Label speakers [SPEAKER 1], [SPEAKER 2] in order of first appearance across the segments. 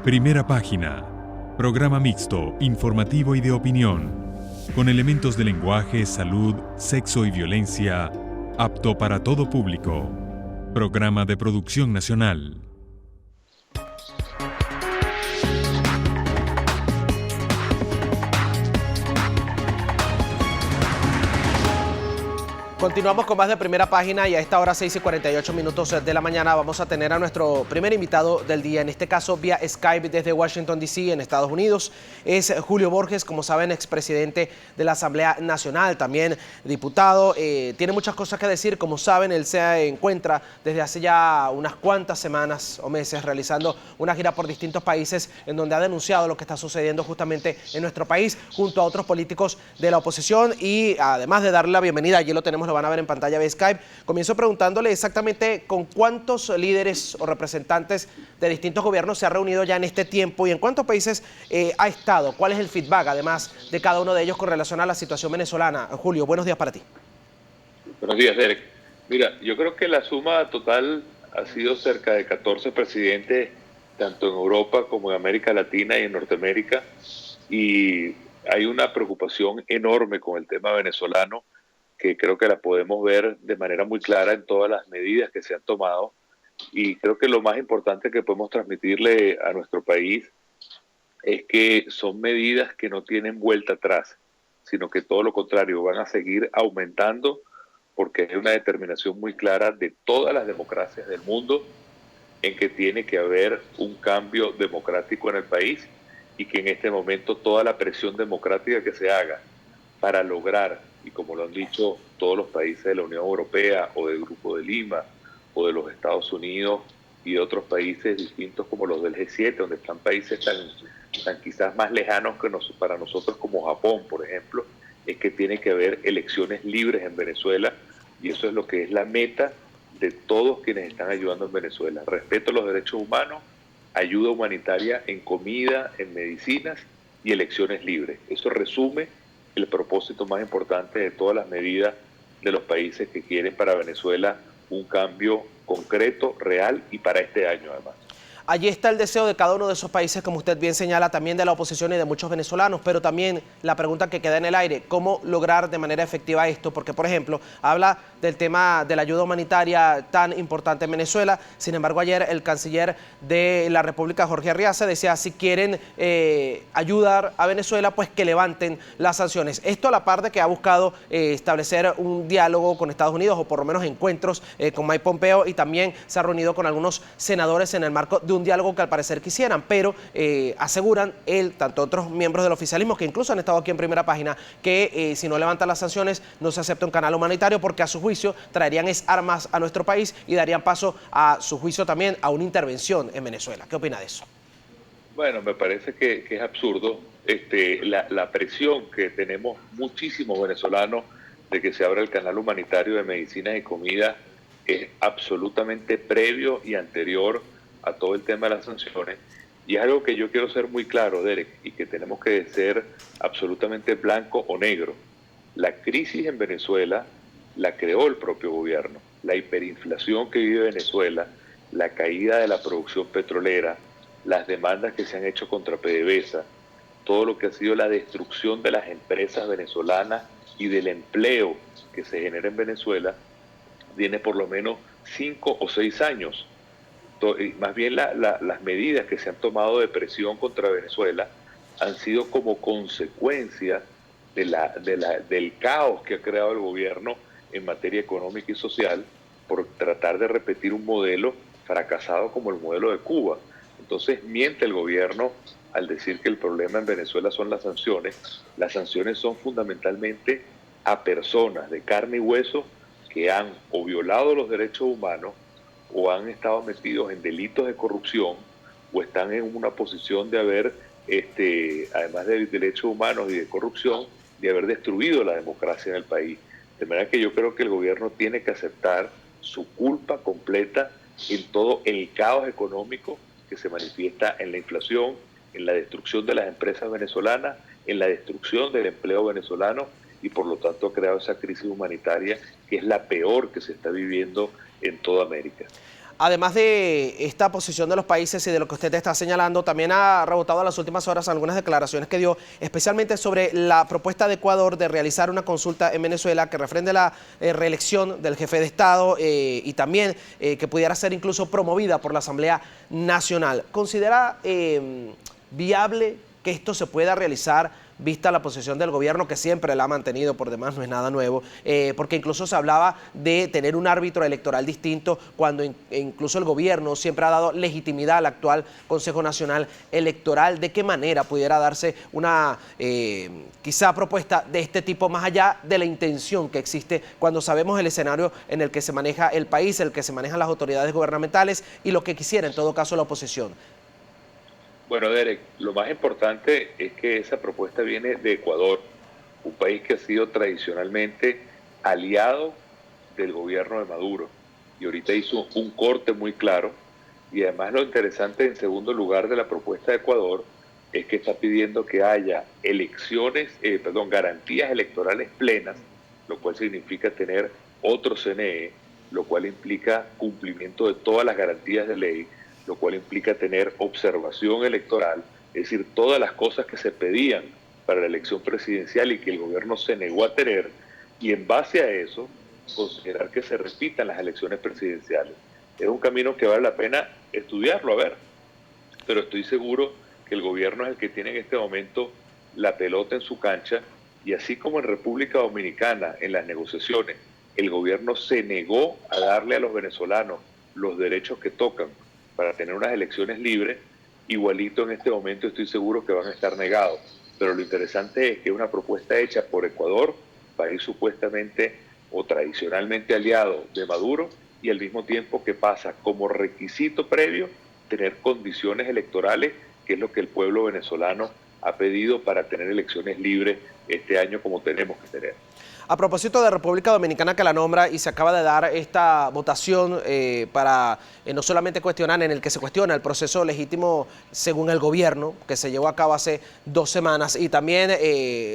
[SPEAKER 1] Primera página. Programa mixto, informativo y de opinión. Con elementos de lenguaje, salud, sexo y violencia. Apto para todo público. Programa de producción nacional.
[SPEAKER 2] Continuamos con más de Primera Página y a esta hora 6:48 de la mañana vamos a tener a nuestro primer invitado del día, en este caso vía Skype desde Washington, D.C. en Estados Unidos. Es Julio Borges, como saben, expresidente de la Asamblea Nacional, también diputado. Tiene muchas cosas que decir, como saben, él se encuentra desde hace ya unas cuantas semanas o meses realizando una gira por distintos países en donde ha denunciado lo que está sucediendo justamente en nuestro país junto a otros políticos de la oposición y además de darle la bienvenida, allí lo tenemos, lo van a ver en pantalla de Skype. Comienzo preguntándole exactamente con cuántos líderes o representantes de distintos gobiernos se ha reunido ya en este tiempo y en cuántos países ha estado. ¿Cuál es el feedback, además, de cada uno de ellos con relación a la situación venezolana? Julio, buenos días para ti.
[SPEAKER 3] Buenos días, Derek. Mira, yo creo que la suma total ha sido cerca de 14 presidentes, tanto en Europa como en América Latina y en Norteamérica, y hay una preocupación enorme con el tema venezolano, que creo que la podemos ver de manera muy clara en todas las medidas que se han tomado, y creo que lo más importante que podemos transmitirle a nuestro país es que son medidas que no tienen vuelta atrás, sino que todo lo contrario, van a seguir aumentando, porque hay una determinación muy clara de todas las democracias del mundo en que tiene que haber un cambio democrático en el país y que en este momento toda la presión democrática que se haga para lograr, y como lo han dicho todos los países de la Unión Europea o del Grupo de Lima o de los Estados Unidos y de otros países distintos como los del G7, donde están países tan quizás más lejanos que para nosotros como Japón, por ejemplo, es que tiene que haber elecciones libres en Venezuela, y eso es lo que es la meta de todos quienes están ayudando en Venezuela. Respeto a los derechos humanos, ayuda humanitaria en comida, en medicinas y elecciones libres. Eso resume el propósito más importante de todas las medidas de los países que quieren para Venezuela un cambio concreto, real y para este año además.
[SPEAKER 2] Allí está el deseo de cada uno de esos países, como usted bien señala, también de la oposición y de muchos venezolanos, pero también la pregunta que queda en el aire, ¿cómo lograr de manera efectiva esto? Porque, por ejemplo, habla del tema de la ayuda humanitaria tan importante en Venezuela. Sin embargo, ayer el canciller de la República, Jorge Arreaza, decía, si quieren ayudar a Venezuela, pues que levanten las sanciones. Esto a la par de que ha buscado establecer un diálogo con Estados Unidos, o por lo menos encuentros con Mike Pompeo, y también se ha reunido con algunos senadores en el marco de un diálogo que al parecer quisieran, pero aseguran él, tanto otros miembros del oficialismo que incluso han estado aquí en Primera Página, que si no levantan las sanciones no se acepta un canal humanitario, porque a su juicio traerían armas a nuestro país y darían paso a su juicio también a una intervención en Venezuela. ¿Qué opina de eso?
[SPEAKER 3] Bueno, me parece que es absurdo la presión que tenemos muchísimos venezolanos de que se abra el canal humanitario de medicinas y comida. Es absolutamente previo y anterior a todo el tema de las sanciones, y es algo que yo quiero ser muy claro, Derek, y que tenemos que ser absolutamente blanco o negro. La crisis en Venezuela la creó el propio gobierno. La hiperinflación que vive Venezuela, la caída de la producción petrolera, las demandas que se han hecho contra PDVSA, todo lo que ha sido la destrucción de las empresas venezolanas y del empleo que se genera en Venezuela, viene por lo menos 5 o 6 años. Más bien las medidas que se han tomado de presión contra Venezuela han sido como consecuencia del caos que ha creado el gobierno en materia económica y social por tratar de repetir un modelo fracasado como el modelo de Cuba. Entonces miente el gobierno al decir que el problema en Venezuela son las sanciones. Las sanciones son fundamentalmente a personas de carne y hueso que han o violado los derechos humanos, o han estado metidos en delitos de corrupción, o están en una posición de haber, además de derechos humanos y de corrupción, de haber destruido la democracia en el país. De manera que yo creo que el gobierno tiene que aceptar su culpa completa en todo el caos económico que se manifiesta en la inflación, en la destrucción de las empresas venezolanas, en la destrucción del empleo venezolano, y por lo tanto ha creado esa crisis humanitaria que es la peor que se está viviendo en toda América.
[SPEAKER 2] además de esta posición de los países y de lo que usted está señalando, también ha rebotado en las últimas horas algunas declaraciones que dio, especialmente sobre la propuesta de Ecuador de realizar una consulta en Venezuela que refrende la reelección del jefe de Estado y también que pudiera ser incluso promovida por la Asamblea Nacional. ¿Considera viable que esto se pueda realizar vista la posición del gobierno, que siempre la ha mantenido, por demás no es nada nuevo, porque incluso se hablaba de tener un árbitro electoral distinto, cuando incluso el gobierno siempre ha dado legitimidad al actual Consejo Nacional Electoral? ¿De qué manera pudiera darse una quizá propuesta de este tipo, más allá de la intención que existe cuando sabemos el escenario en el que se maneja el país, el que se manejan las autoridades gubernamentales y lo que quisiera en todo caso la oposición?
[SPEAKER 3] Bueno, Derek, lo más importante es que esa propuesta viene de Ecuador, un país que ha sido tradicionalmente aliado del gobierno de Maduro, y ahorita hizo un corte muy claro. Y además lo interesante, en segundo lugar, de la propuesta de Ecuador es que está pidiendo que haya garantías electorales plenas, lo cual significa tener otro CNE, lo cual implica cumplimiento de todas las garantías de ley, lo cual implica tener observación electoral, es decir, todas las cosas que se pedían para la elección presidencial y que el gobierno se negó a tener, y en base a eso, considerar que se repitan las elecciones presidenciales. Es un camino que vale la pena estudiarlo, a ver, pero estoy seguro que el gobierno es el que tiene en este momento la pelota en su cancha, y así como en República Dominicana, en las negociaciones, el gobierno se negó a darle a los venezolanos los derechos que tocan para tener unas elecciones libres, igualito en este momento estoy seguro que van a estar negados. Pero lo interesante es que es una propuesta hecha por Ecuador, país supuestamente o tradicionalmente aliado de Maduro, y al mismo tiempo que pasa como requisito previo tener condiciones electorales, que es lo que el pueblo venezolano ha pedido para tener elecciones libres este año como tenemos que tener.
[SPEAKER 2] A propósito de República Dominicana, que la nombra, y se acaba de dar esta votación para no solamente cuestionar, en el que se cuestiona el proceso legítimo según el gobierno, que se llevó a cabo hace 2 semanas, y también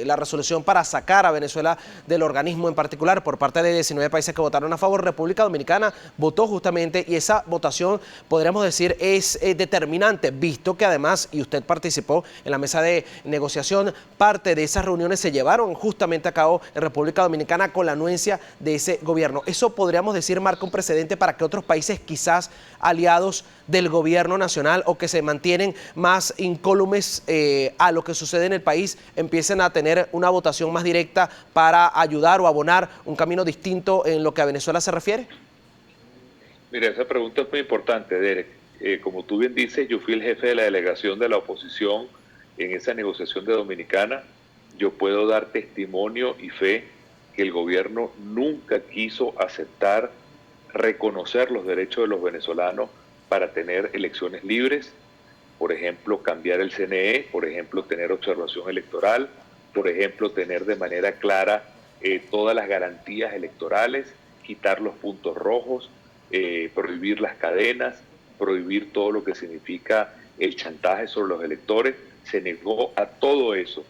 [SPEAKER 2] la resolución para sacar a Venezuela del organismo en particular por parte de 19 países que votaron a favor. República Dominicana votó justamente, y esa votación, podríamos decir, es determinante, visto que además, y usted participó en la mesa de negociación, parte de esas reuniones se llevaron justamente a cabo en República Dominicana con la anuencia de ese gobierno. Eso, podríamos decir, marca un precedente para que otros países, quizás aliados del gobierno nacional o que se mantienen más incólumes a lo que sucede en el país, empiecen a tener una votación más directa para ayudar o abonar un camino distinto en lo que a Venezuela se refiere.
[SPEAKER 3] Mira, esa pregunta es muy importante, Derek. Como tú bien dices, yo fui el jefe de la delegación de la oposición en esa negociación de Dominicana. Yo puedo dar testimonio y fe que el gobierno nunca quiso aceptar, reconocer los derechos de los venezolanos para tener elecciones libres, por ejemplo, cambiar el CNE, por ejemplo, tener observación electoral, por ejemplo, tener de manera clara todas las garantías electorales, quitar los puntos rojos, prohibir las cadenas, prohibir todo lo que significa el chantaje sobre los electores. Se negó a todo eso,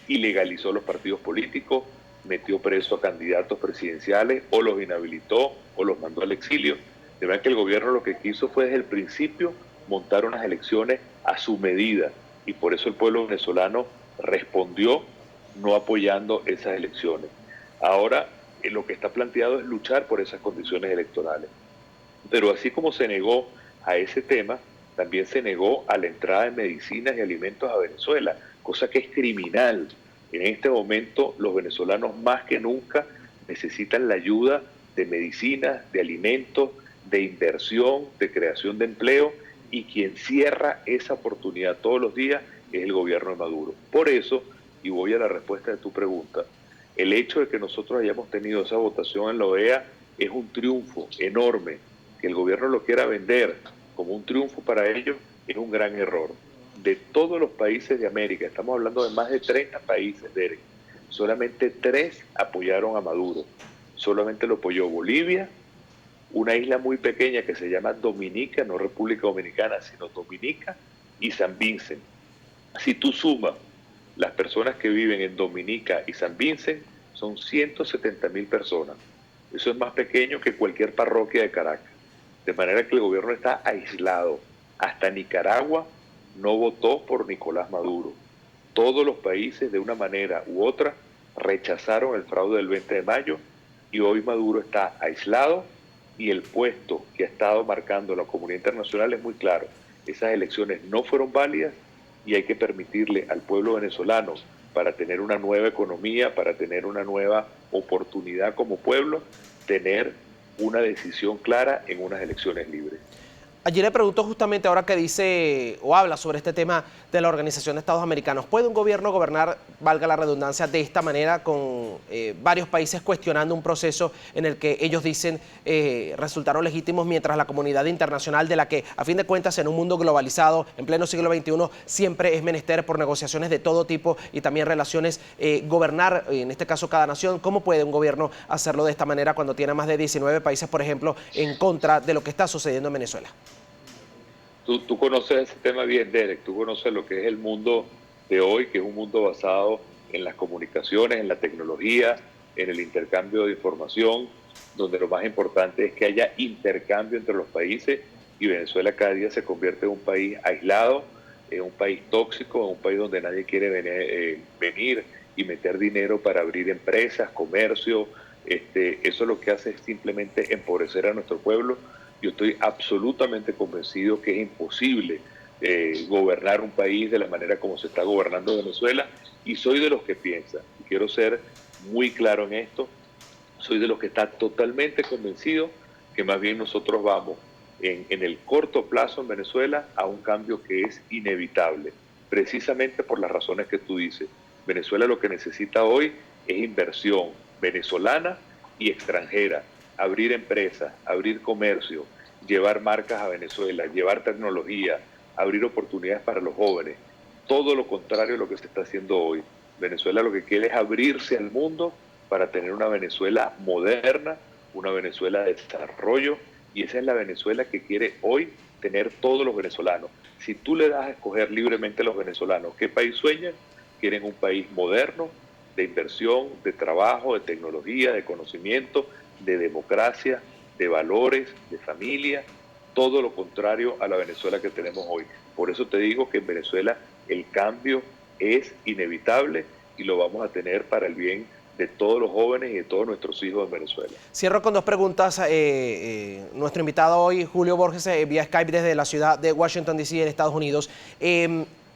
[SPEAKER 3] ilegalizó los partidos políticos, metió preso a candidatos presidenciales, o los inhabilitó o los mandó al exilio. De verdad que el gobierno lo que quiso fue desde el principio montar unas elecciones a su medida, y por eso el pueblo venezolano respondió no apoyando esas elecciones. Ahora lo que está planteado es luchar por esas condiciones electorales. Pero así como se negó a ese tema, también se negó a la entrada de medicinas y alimentos a Venezuela, cosa que es criminal. En este momento los venezolanos más que nunca necesitan la ayuda de medicinas, de alimentos, de inversión, de creación de empleo, y quien cierra esa oportunidad todos los días es el gobierno de Maduro. Por eso, y voy a la respuesta de tu pregunta, el hecho de que nosotros hayamos tenido esa votación en la OEA es un triunfo enorme. Que el gobierno lo quiera vender como un triunfo para ellos es un gran error. De todos los países de América, estamos hablando de más de 30 países, Derek, solamente 3 apoyaron a Maduro. Solamente lo apoyó Bolivia, una isla muy pequeña que se llama Dominica, no República Dominicana, sino Dominica, y San Vincent. Si tú sumas las personas que viven en Dominica y San Vincent, son 170.000 personas. Eso es más pequeño que cualquier parroquia de Caracas. De manera que el gobierno está aislado. Hasta Nicaragua no votó por Nicolás Maduro. Todos los países, de una manera u otra, rechazaron el fraude del 20 de mayo y hoy Maduro está aislado y el puesto que ha estado marcando la comunidad internacional es muy claro. Esas elecciones no fueron válidas y hay que permitirle al pueblo venezolano, para tener una nueva economía, para tener una nueva oportunidad como pueblo, tener una decisión clara en unas elecciones libres.
[SPEAKER 2] Allí le pregunto justamente ahora que dice o habla sobre este tema de la Organización de Estados Americanos. ¿Puede un gobierno gobernar, valga la redundancia, de esta manera con varios países cuestionando un proceso en el que ellos dicen resultaron legítimos mientras la comunidad internacional, de la que a fin de cuentas en un mundo globalizado, en pleno siglo XXI, siempre es menester por negociaciones de todo tipo y también relaciones, gobernar, en este caso cada nación? ¿Cómo puede un gobierno hacerlo de esta manera cuando tiene más de 19 países, por ejemplo, en contra de lo que está sucediendo en Venezuela?
[SPEAKER 3] Tú conoces ese tema bien, Derek, tú conoces lo que es el mundo de hoy, que es un mundo basado en las comunicaciones, en la tecnología, en el intercambio de información, donde lo más importante es que haya intercambio entre los países y Venezuela cada día se convierte en un país aislado, en un país tóxico, en un país donde nadie quiere venir y meter dinero para abrir empresas, comercio. Eso lo que hace es simplemente empobrecer a nuestro pueblo. Yo estoy absolutamente convencido que es imposible gobernar un país de la manera como se está gobernando Venezuela, y soy de los que piensan, y quiero ser muy claro en esto, soy de los que está totalmente convencido que más bien nosotros vamos en el corto plazo en Venezuela a un cambio que es inevitable, precisamente por las razones que tú dices. Venezuela lo que necesita hoy es inversión venezolana y extranjera, abrir empresas, abrir comercio, llevar marcas a Venezuela, llevar tecnología, abrir oportunidades para los jóvenes. Todo lo contrario a lo que se está haciendo hoy. Venezuela lo que quiere es abrirse al mundo para tener una Venezuela moderna, una Venezuela de desarrollo, y esa es la Venezuela que quiere hoy tener todos los venezolanos. Si tú le das a escoger libremente a los venezolanos qué país sueñan, quieren un país moderno, de inversión, de trabajo, de tecnología, de conocimiento, de democracia, de valores, de familia, todo lo contrario a la Venezuela que tenemos hoy. Por eso te digo que en Venezuela el cambio es inevitable y lo vamos a tener para el bien de todos los jóvenes y de todos nuestros hijos en Venezuela.
[SPEAKER 2] Cierro con dos preguntas. Nuestro invitado hoy, Julio Borges, vía Skype desde la ciudad de Washington, D.C., en Estados Unidos.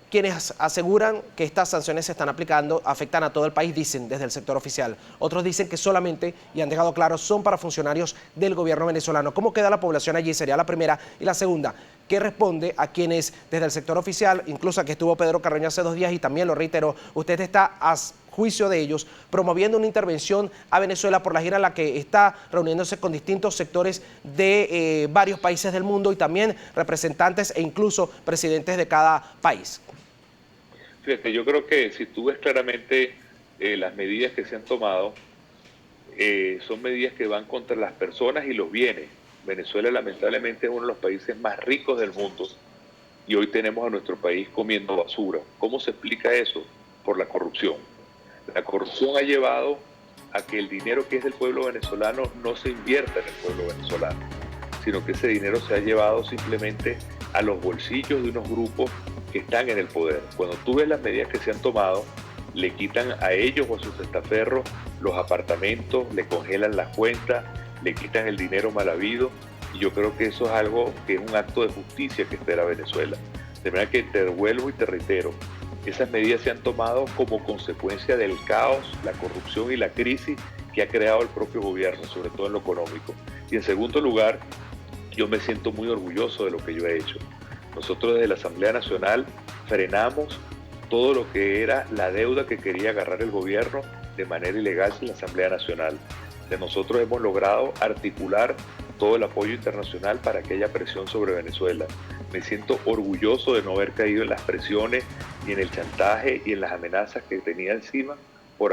[SPEAKER 2] Quienes aseguran que estas sanciones se están aplicando afectan a todo el país, dicen desde el sector oficial. Otros dicen que solamente, y han dejado claro, son para funcionarios del gobierno venezolano. ¿Cómo queda la población allí? Sería la primera. Y la segunda, ¿qué responde a quienes desde el sector oficial, incluso aquí estuvo Pedro Carreño hace 2 días y también lo reiteró, usted está a juicio de ellos promoviendo una intervención a Venezuela por la gira en la que está reuniéndose con distintos sectores de varios países del mundo y también representantes e incluso presidentes de cada país?
[SPEAKER 3] Fíjate, yo creo que si tú ves claramente las medidas que se han tomado, son medidas que van contra las personas y los bienes. Venezuela lamentablemente es uno de los países más ricos del mundo y hoy tenemos a nuestro país comiendo basura. ¿Cómo se explica eso? Por la corrupción. La corrupción ha llevado a que el dinero que es del pueblo venezolano no se invierta en el pueblo venezolano, sino que ese dinero se ha llevado simplemente a los bolsillos de unos grupos que están en el poder. Cuando tú ves las medidas que se han tomado, le quitan a ellos o a sus testaferros los apartamentos, le congelan las cuentas, le quitan el dinero mal habido, y yo creo que eso es algo que es un acto de justicia que espera Venezuela. De manera que te vuelvo y te reitero, esas medidas se han tomado como consecuencia del caos, la corrupción y la crisis que ha creado el propio gobierno, sobre todo en lo económico. Y en segundo lugar, yo me siento muy orgulloso de lo que yo he hecho. Nosotros desde la Asamblea Nacional frenamos todo lo que era la deuda que quería agarrar el gobierno de manera ilegal en la Asamblea Nacional. Nosotros hemos logrado articular todo el apoyo internacional para que haya presión sobre Venezuela. Me siento orgulloso de no haber caído en las presiones y en el chantaje y en las amenazas que tenía encima por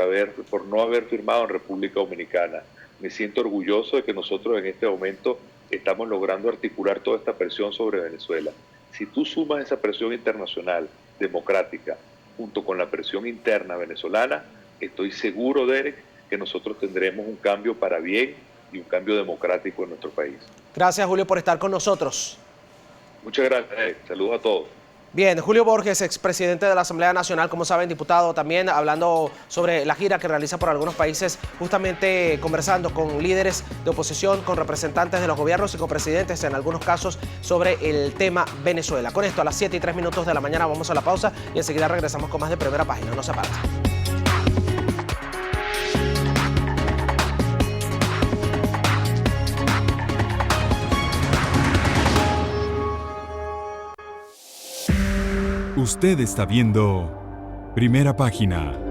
[SPEAKER 3] no haber firmado en República Dominicana. Me siento orgulloso de que nosotros en este momento estamos logrando articular toda esta presión sobre Venezuela. Si tú sumas esa presión internacional democrática junto con la presión interna venezolana, estoy seguro, Derek, que nosotros tendremos un cambio para bien y un cambio democrático en nuestro país.
[SPEAKER 2] Gracias, Julio, por estar con nosotros.
[SPEAKER 3] Muchas gracias. Saludos a todos.
[SPEAKER 2] Bien, Julio Borges, expresidente de la Asamblea Nacional, como saben, diputado, también hablando sobre la gira que realiza por algunos países, justamente conversando con líderes de oposición, con representantes de los gobiernos y con presidentes en algunos casos sobre el tema Venezuela. Con esto, a las 7:03 de la mañana vamos a la pausa y enseguida regresamos con más de Primera Página. No se aparten.
[SPEAKER 1] Usted está viendo Primera Página.